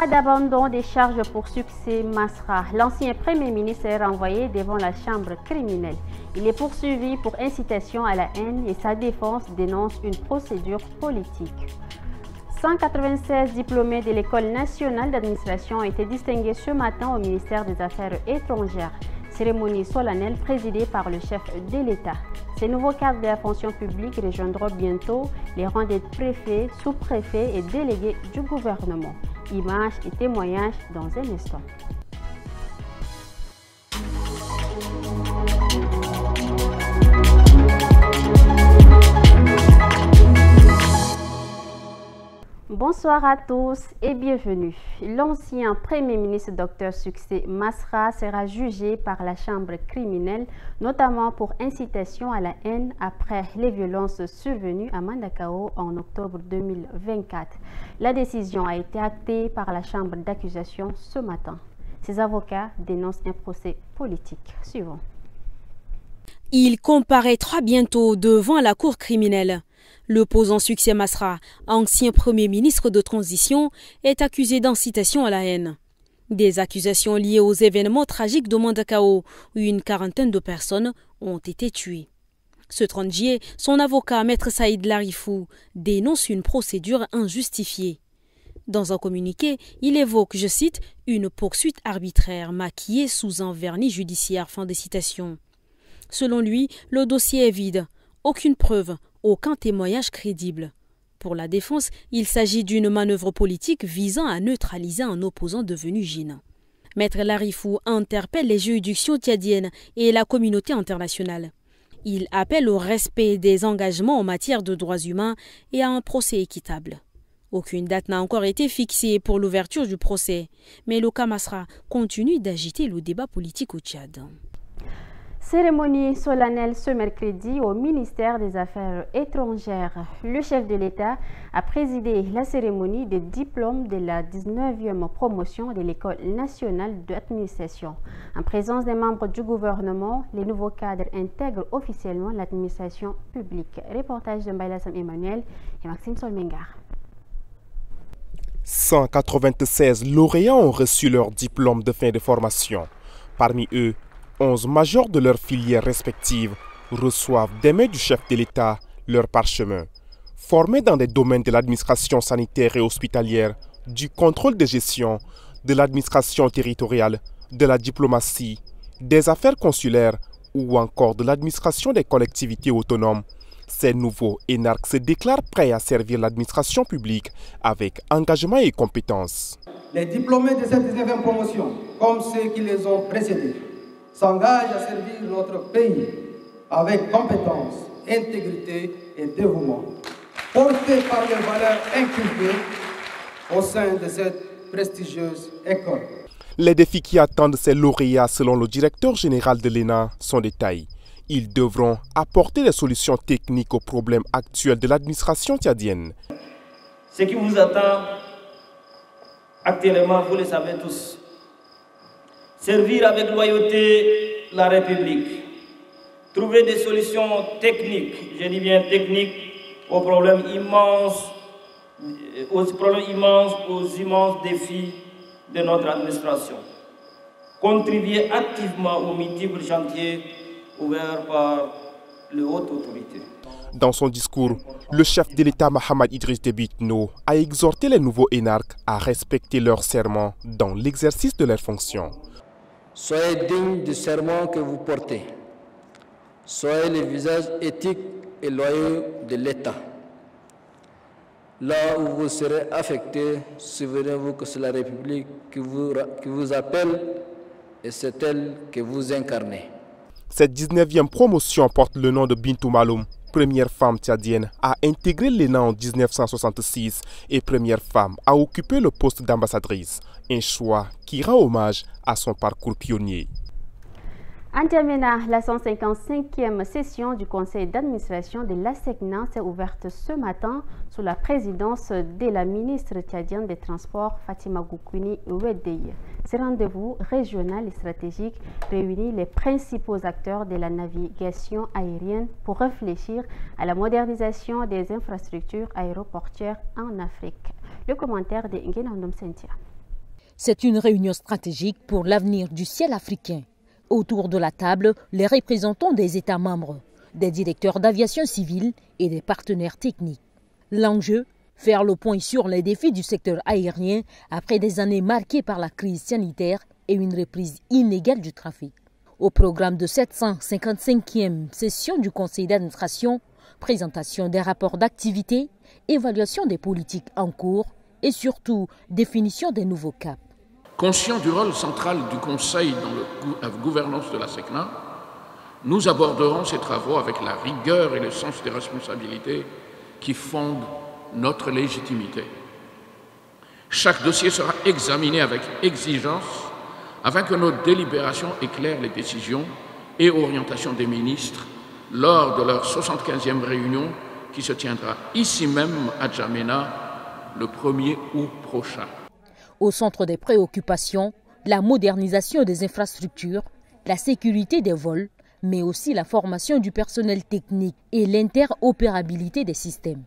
Pas d'abandon des charges pour succès Masra. L'ancien Premier ministre est renvoyé devant la chambre criminelle. Il est poursuivi pour incitation à la haine et sa défense dénonce une procédure politique. 196 diplômés de l'École nationale d'administration ont été distingués ce matin au ministère des Affaires étrangères. Cérémonie solennelle présidée par le chef de l'État. Ces nouveaux cadres de la fonction publique rejoindront bientôt les rangs des préfets, sous-préfets et délégués du gouvernement. Images et témoignages dans un instant. Bonsoir à tous et bienvenue. L'ancien Premier ministre Dr Succès Masra sera jugé par la chambre criminelle, notamment pour incitation à la haine après les violences survenues à Mandakao en octobre 2024. La décision a été actée par la chambre d'accusation ce matin. Ses avocats dénoncent un procès politique. Suivant. Il comparaîtra bientôt devant la cour criminelle. L'opposant Succès Masra, ancien Premier ministre de transition, est accusé d'incitation à la haine. Des accusations liées aux événements tragiques de Mandakao, où une quarantaine de personnes ont été tuées. Ce 30 juillet, son avocat, Maître Saïd Larifou, dénonce une procédure injustifiée. Dans un communiqué, il évoque, je cite, « une poursuite arbitraire maquillée sous un vernis judiciaire ». Fin de citation. Selon lui, le dossier est vide. Aucune preuve, aucun témoignage crédible. Pour la défense, il s'agit d'une manœuvre politique visant à neutraliser un opposant devenu gênant. Maître Larifou interpelle les juridictions tchadiennes et la communauté internationale. Il appelle au respect des engagements en matière de droits humains et à un procès équitable. Aucune date n'a encore été fixée pour l'ouverture du procès, mais le cas Masra continue d'agiter le débat politique au Tchad. Cérémonie solennelle ce mercredi au ministère des Affaires étrangères. Le chef de l'État a présidé la cérémonie des diplômes de la 19e promotion de l'École nationale d'administration. En présence des membres du gouvernement, les nouveaux cadres intègrent officiellement l'administration publique. Reportage de Mbaylassam Emmanuel et Maxime Solmengar. 196 lauréats ont reçu leur diplôme de fin de formation. Parmi eux, 11 majors de leurs filières respectives reçoivent des mains du chef de l'État leur parchemin. Formés dans des domaines de l'administration sanitaire et hospitalière, du contrôle de gestion, de l'administration territoriale, de la diplomatie, des affaires consulaires ou encore de l'administration des collectivités autonomes, ces nouveaux énarques se déclarent prêts à servir l'administration publique avec engagement et compétence. Les diplômés de cette 19e promotion, comme ceux qui les ont précédés, s'engagent à servir notre pays avec compétence, intégrité et dévouement, portés par les valeurs inculquées au sein de cette prestigieuse école. Les défis qui attendent ces lauréats, selon le directeur général de l'ENA, sont de taille. Ils devront apporter des solutions techniques aux problèmes actuels de l'administration tchadienne. Ce qui vous attend actuellement, vous le savez tous. Servir avec loyauté la République. Trouver des solutions techniques, je dis bien techniques, aux problèmes immenses, aux immenses défis de notre administration. Contribuer activement aux multiples chantiers ouverts par les hautes autorités. Dans son discours, le chef de l'État Mahamad Idriss Déby Itno a exhorté les nouveaux énarques à respecter leur serment dans l'exercice de leurs fonctions. Soyez dignes du serment que vous portez. Soyez le visage éthique et loyaux de l'État. Là où vous serez affecté, souvenez-vous que c'est la République qui vous appelle et c'est elle que vous incarnez. Cette 19e promotion porte le nom de Bintou Maloum, première femme tchadienne à intégrer l'ENA en 1966 et première femme à occuper le poste d'ambassadrice. Un choix qui rend hommage à son parcours pionnier. En Djamena, la 155e session du conseil d'administration de l'ASECNA s'est ouverte ce matin sous la présidence de la ministre tchadienne des Transports, Fatima Goukouni Ouedeye. Ce rendez-vous régional et stratégique réunit les principaux acteurs de la navigation aérienne pour réfléchir à la modernisation des infrastructures aéroportuaires en Afrique. Le commentaire de Nguyen Andom Sentia. C'est une réunion stratégique pour l'avenir du ciel africain. Autour de la table, les représentants des États membres, des directeurs d'aviation civile et des partenaires techniques. L'enjeu, faire le point sur les défis du secteur aérien après des années marquées par la crise sanitaire et une reprise inégale du trafic. Au programme de 755e session du Conseil d'administration, présentation des rapports d'activité, évaluation des politiques en cours et surtout définition des nouveaux caps. Conscient du rôle central du Conseil dans la gouvernance de la SECNA, nous aborderons ces travaux avec la rigueur et le sens des responsabilités qui fondent notre légitimité. Chaque dossier sera examiné avec exigence afin que nos délibérations éclairent les décisions et orientations des ministres lors de leur 75e réunion qui se tiendra ici même à N'Djamena le 1er août prochain. Au centre des préoccupations, la modernisation des infrastructures, la sécurité des vols, mais aussi la formation du personnel technique et l'interopérabilité des systèmes.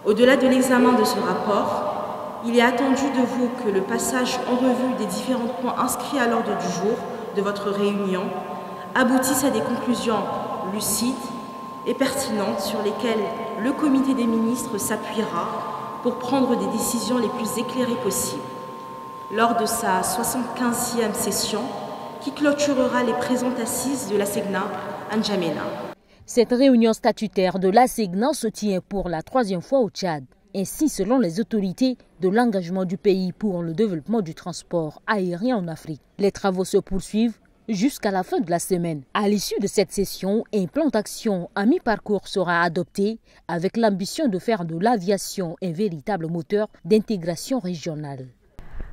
Au-delà de l'examen de ce rapport, il est attendu de vous que le passage en revue des différents points inscrits à l'ordre du jour de votre réunion aboutisse à des conclusions lucides et pertinentes sur lesquelles le comité des ministres s'appuiera pour prendre des décisions les plus éclairées possibles. Lors de sa 75e session, qui clôturera les présentes assises de la SECNA à N'Djamena. Cette réunion statutaire de la SECNA se tient pour la 3e fois au Tchad. Ainsi, selon les autorités, de l'engagement du pays pour le développement du transport aérien en Afrique. Les travaux se poursuivent jusqu'à la fin de la semaine. À l'issue de cette session, un plan d'action à mi-parcours sera adopté avec l'ambition de faire de l'aviation un véritable moteur d'intégration régionale.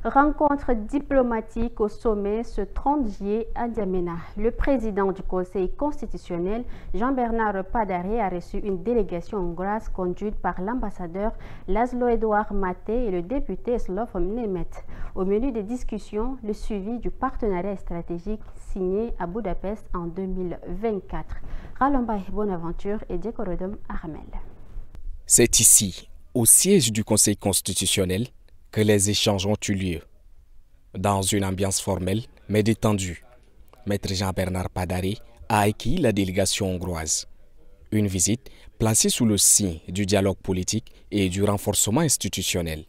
Rencontre diplomatique au sommet ce 30 juillet à N'Djamena. Le président du Conseil constitutionnel, Jean-Bernard Padaré, a reçu une délégation hongroise conduite par l'ambassadeur Laszlo Edouard Maté et le député Szlofom Nemet. Au menu des discussions, le suivi du partenariat stratégique signé à Budapest en 2024. Ralombay Bonaventure et Djekorodom Armel. C'est ici, au siège du Conseil constitutionnel, que les échanges ont eu lieu. Dans une ambiance formelle mais détendue, Maître Jean-Bernard Padaré a accueilli la délégation hongroise. Une visite placée sous le signe du dialogue politique et du renforcement institutionnel.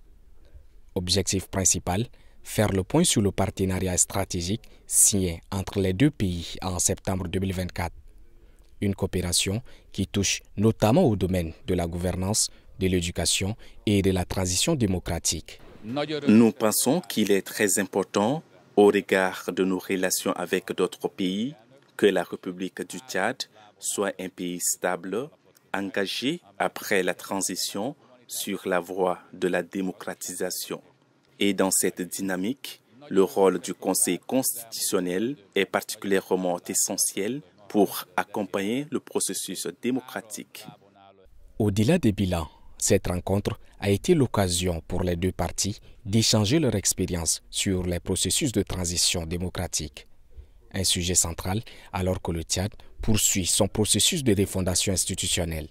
Objectif principal, faire le point sur le partenariat stratégique signé entre les deux pays en septembre 2024. Une coopération qui touche notamment au domaine de la gouvernance, de l'éducation et de la transition démocratique. Nous pensons qu'il est très important, au regard de nos relations avec d'autres pays, que la République du Tchad soit un pays stable, engagé après la transition sur la voie de la démocratisation. Et dans cette dynamique, le rôle du Conseil constitutionnel est particulièrement essentiel pour accompagner le processus démocratique. Au-delà des bilans, cette rencontre a été l'occasion pour les deux parties d'échanger leur expérience sur les processus de transition démocratique. Un sujet central alors que le Tchad poursuit son processus de refondation institutionnelle.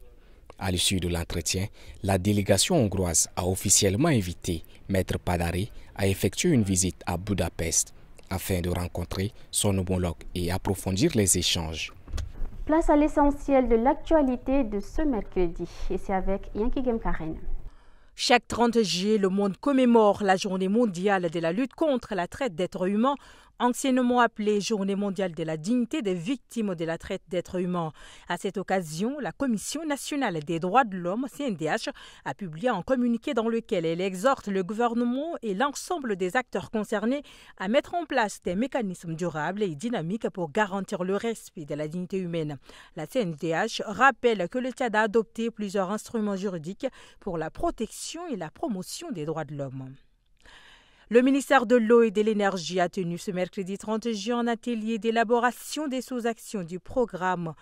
À l'issue de l'entretien, la délégation hongroise a officiellement invité Maître Padaré à effectuer une visite à Budapest afin de rencontrer son homologue et approfondir les échanges. Place à l'essentiel de l'actualité de ce mercredi. Et c'est avec Yankee Game Karen. Chaque 30 juillet, le monde commémore la journée mondiale de la lutte contre la traite d'êtres humains, anciennement appelée Journée mondiale de la dignité des victimes de la traite d'êtres humains. À cette occasion, la Commission nationale des droits de l'homme, CNDH, a publié un communiqué dans lequel elle exhorte le gouvernement et l'ensemble des acteurs concernés à mettre en place des mécanismes durables et dynamiques pour garantir le respect de la dignité humaine. La CNDH rappelle que le Tchad a adopté plusieurs instruments juridiques pour la protection et la promotion des droits de l'homme. Le ministère de l'Eau et de l'Énergie a tenu ce mercredi 30 juillet un atelier d'élaboration des sous-actions du programme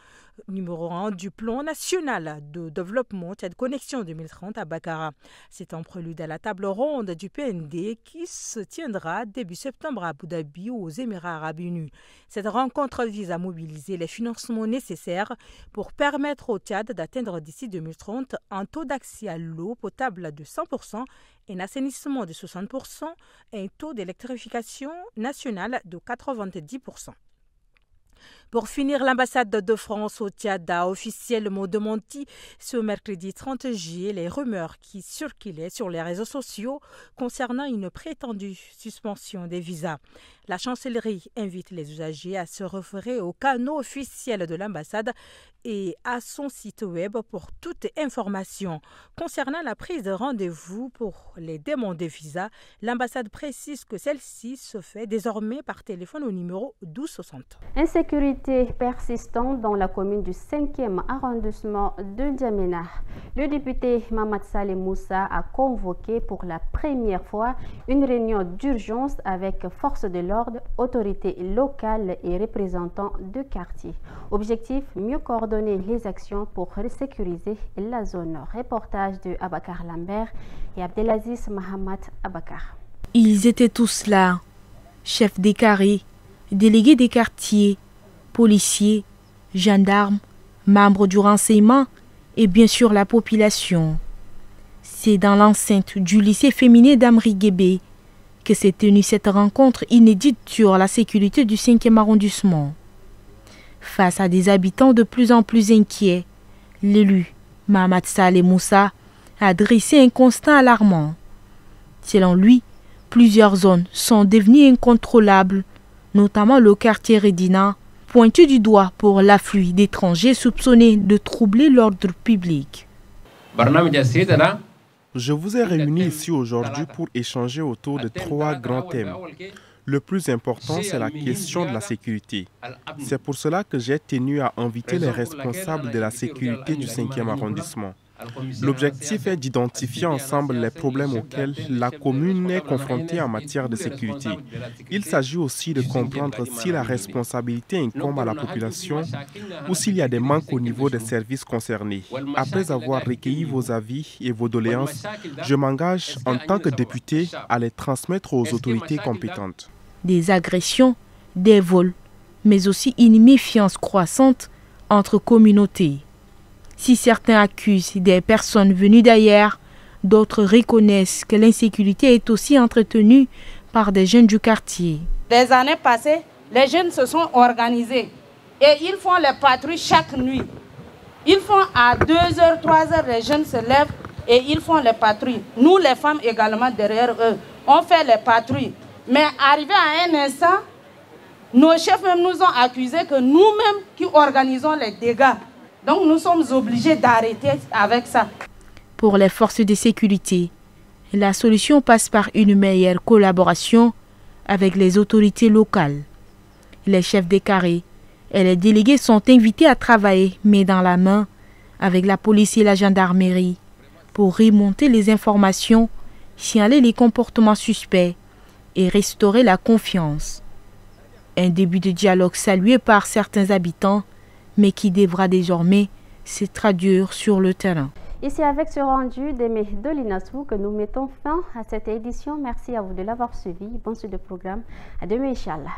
numéro 1 du plan national de développement Tchad Connexion 2030 à Bakara. C'est un prélude à la table ronde du PND qui se tiendra début septembre à Abu Dhabi aux Émirats arabes unis. Cette rencontre vise à mobiliser les financements nécessaires pour permettre au Tchad d'atteindre d'ici 2030 un taux d'accès à l'eau potable de 100% un assainissement de 60% et un taux d'électrification nationale de 90%. Pour finir, l'ambassade de France au Tchad a officiellement démenti ce mercredi 30 juillet les rumeurs qui circulaient sur les réseaux sociaux concernant une prétendue suspension des visas. La chancellerie invite les usagers à se référer au canal officiel de l'ambassade et à son site web pour toute information. Concernant la prise de rendez-vous pour les demandes de visa, l'ambassade précise que celle-ci se fait désormais par téléphone au numéro 1260. Insécurité persistante dans la commune du 5e arrondissement de N'Djamena. Le député Mamad Saleh Moussa a convoqué pour la première fois une réunion d'urgence avec forces de l'ordre, autorités locales et représentants de quartier. Objectif, mieux coordonner les actions pour sécuriser la zone. Reportage de Abakar Lambert et Abdelaziz Mohamed Abakar. Ils étaient tous là, chefs des carrés, délégués des quartiers, policiers, gendarmes, membres du renseignement et bien sûr la population. C'est dans l'enceinte du lycée féminin d'Amri Guébé que s'est tenue cette rencontre inédite sur la sécurité du 5e arrondissement. Face à des habitants de plus en plus inquiets, l'élu Mamad Saleh Moussa a dressé un constat alarmant. Selon lui, plusieurs zones sont devenues incontrôlables, notamment le quartier Redina, pointu du doigt pour l'afflux d'étrangers soupçonnés de troubler l'ordre public. Je vous ai réunis ici aujourd'hui pour échanger autour de 3 grands thèmes. Le plus important, c'est la question de la sécurité. C'est pour cela que j'ai tenu à inviter les responsables de la sécurité du 5e arrondissement. L'objectif est d'identifier ensemble les problèmes auxquels la commune est confrontée en matière de sécurité. Il s'agit aussi de comprendre si la responsabilité incombe à la population ou s'il y a des manques au niveau des services concernés. Après avoir recueilli vos avis et vos doléances, je m'engage en tant que député à les transmettre aux autorités compétentes. Des agressions, des vols, mais aussi une méfiance croissante entre communautés. Si certains accusent des personnes venues d'ailleurs, d'autres reconnaissent que l'insécurité est aussi entretenue par des jeunes du quartier. Les années passées, les jeunes se sont organisés et ils font les patrouilles chaque nuit. Ils font à 2h, 3h, les jeunes se lèvent et ils font les patrouilles. Nous, les femmes également derrière eux, on fait les patrouilles. Mais arrivé à un instant, nos chefs même nous ont accusés que nous-mêmes qui organisons les dégâts. Donc nous sommes obligés d'arrêter avec ça. Pour les forces de sécurité, la solution passe par une meilleure collaboration avec les autorités locales. Les chefs des carrés et les délégués sont invités à travailler main dans la main avec la police et la gendarmerie pour remonter les informations, signaler les comportements suspects et restaurer la confiance. Un début de dialogue salué par certains habitants, mais qui devra désormais se traduire sur le terrain. Et c'est avec ce rendu d'Aimé Dolinassou que nous mettons fin à cette édition. Merci à vous de l'avoir suivi. Bon suite de programme. À demain, Inch'Allah.